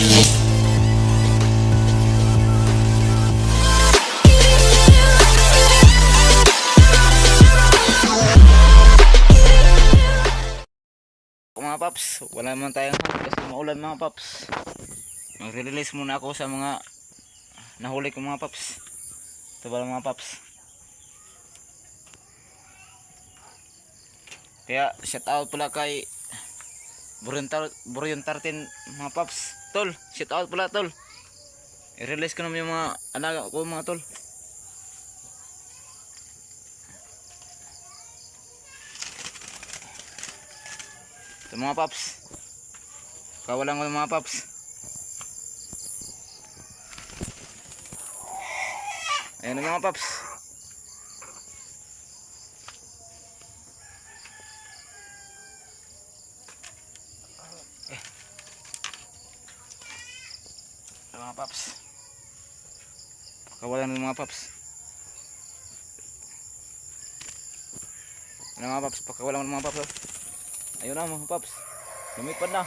Mga paps, wala naman tayong hunt kasi maulan mga paps. Mag-release muna ako sa mga nahuli ko mga paps. Ito ba mga paps? Kaya shout out pala kay Buryon 13 mga paps. Tol, shout out pala tol. I-release ko naman yung mga alaga ko mga tol. Ito mga paps. Kawalan ko mga paps. Ayan na mga paps. Ito mga paps. Kawalan ng mga paps. Ayan mga paps. Pakawalan ng mga paps. Ayun na mga paps. Lumipad na.